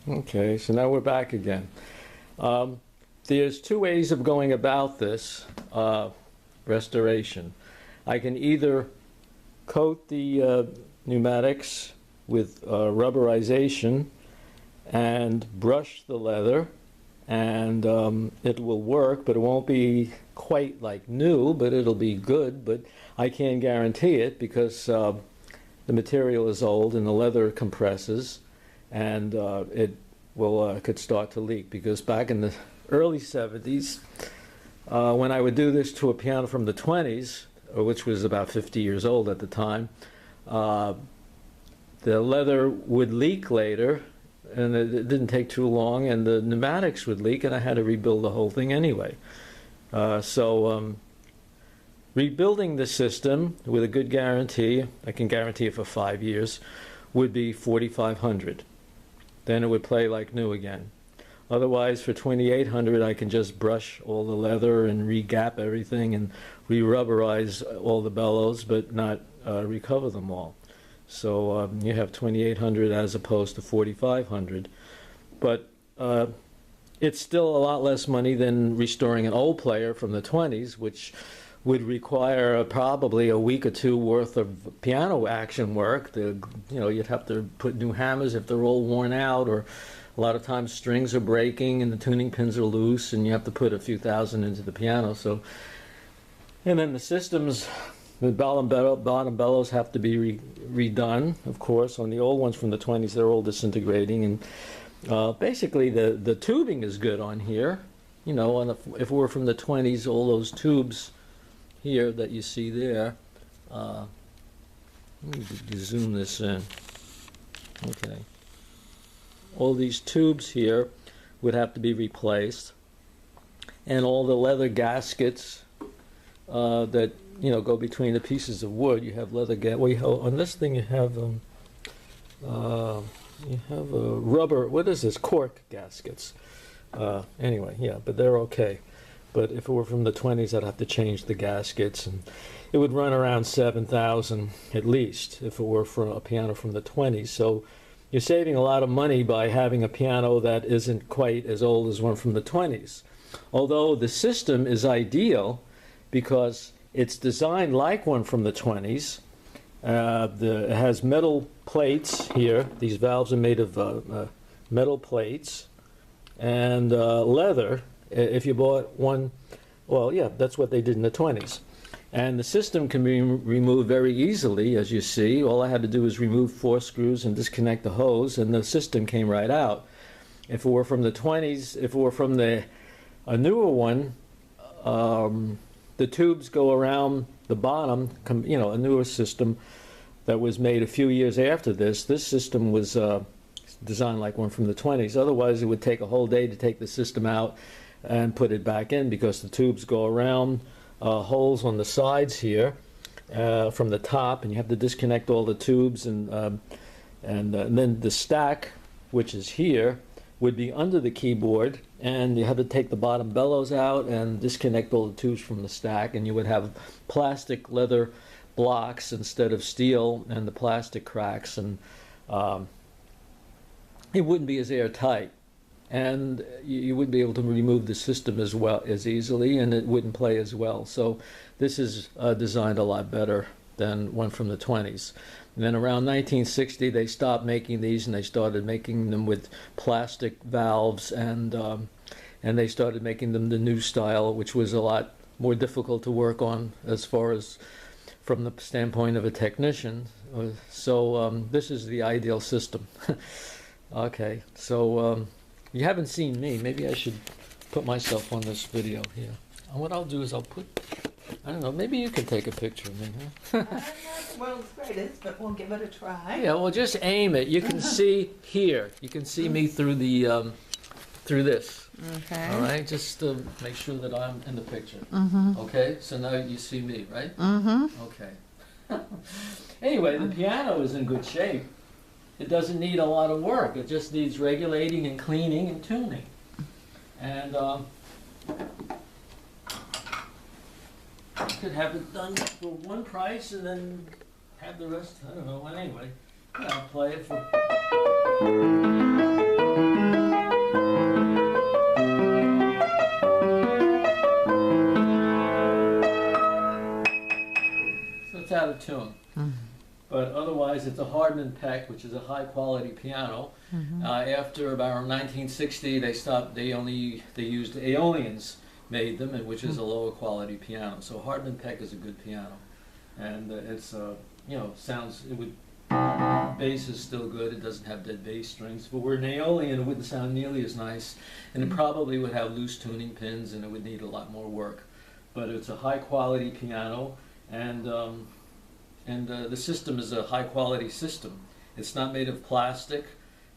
Okay, so now we're back again. There's two ways of going about this restoration. I can either coat the pneumatics with rubberization and brush the leather, and it will work, but it won't be quite like new, but it'll be good. But I can't guarantee it because the material is old and the leather compresses, and it will could start to leak. Because back in the early 70s, when I would do this to a piano from the 20s, which was about 50 years old at the time, the leather would leak later, and it didn't take too long, and the pneumatics would leak, and I had to rebuild the whole thing anyway. Rebuilding the system with a good guarantee, I can guarantee it for 5 years, would be $4,500. Then it would play like new again. Otherwise, for $2,800, I can just brush all the leather and re-gap everything and re-rubberize all the bellows, but not recover them all. So you have $2,800 as opposed to $4,500. But it's still a lot less money than restoring an old player from the 20s, which would require probably a week or two worth of piano action work. You'd have to put new hammers if they're all worn out, or a lot of times strings are breaking and the tuning pins are loose, and you have to put a few thousand into the piano. So, and then the systems, the bottom bellows have to be redone, of course. On the old ones from the 20s, they're all disintegrating, and basically the tubing is good on here. You know, if we're from the 20s, all those tubes here that you see there, let me zoom this in. Okay. All these tubes here would have to be replaced, and all the leather gaskets that go between the pieces of wood. You have leather on this thing you have a rubber. What is this? Cork gaskets. Anyway, yeah, but they're okay. But if it were from the 20s, I'd have to change the gaskets, and it would run around $7,000 at least if it were for a piano from the 20s. So you're saving a lot of money by having a piano that isn't quite as old as one from the 20s. Although the system is ideal because it's designed like one from the 20s. It has metal plates here. These valves are made of metal plates and leather. If you bought one, well, yeah, that's what they did in the 20s. And the system can be removed very easily, as you see. All I had to do was remove 4 screws and disconnect the hose, and the system came right out. If it were from the 20s, if it were from a newer one, the tubes go around the bottom. A newer system that was made a few years after this. This system was designed like one from the 20s. Otherwise, it would take a whole day to take the system out and put it back in, because the tubes go around holes on the sides here from the top, and you have to disconnect all the tubes, and then the stack, which is here, would be under the keyboard, and you have to take the bottom bellows out and disconnect all the tubes from the stack, and you would have plastic leather blocks instead of steel, and the plastic cracks, and it wouldn't be as airtight. And you wouldn't be able to remove the system as well as easily, and it wouldn't play as well. So this is designed a lot better than one from the 20s. And then around 1960, they stopped making these, and they started making them with plastic valves, and they started making them the new style, which was a lot more difficult to work on as far as from the standpoint of a technician. So this is the ideal system. Okay, so you haven't seen me. Maybe I should put myself on this video here. And what I'll do is I'll put, I don't know, maybe you can take a picture of me, huh? I'm not the world's greatest, but we'll give it a try. Yeah, well, just aim it. You can see here. You can see me through the, through this. Okay. All right, just to make sure that I'm in the picture. Mm-hmm. Okay, so now you see me, right? Mm-hmm. Okay. Anyway, the piano is in good shape. It doesn't need a lot of work. It just needs regulating and cleaning and tuning. And you could have it done for one price and then have the rest, I don't know, anyway. Yeah, I'll play it for... tune. But otherwise, it's a Hardman Peck, which is a high-quality piano. After about 1960, they stopped. They used Aeolians made them, and which is a lower quality piano. So Hardman Peck is a good piano, and it's sounds. It would bass is still good. It doesn't have dead bass strings. But where an Aeolian, it wouldn't sound nearly as nice, and it probably would have loose tuning pins, and it would need a lot more work. But it's a high-quality piano, and the system is a high-quality system. It's not made of plastic,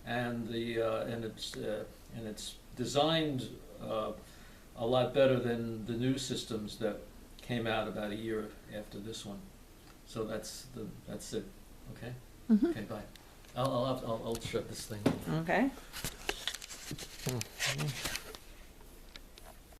and it's designed a lot better than the new systems that came out about a year after this one. So that's it. Okay. Okay. Bye. I'll shut this thing off. Okay.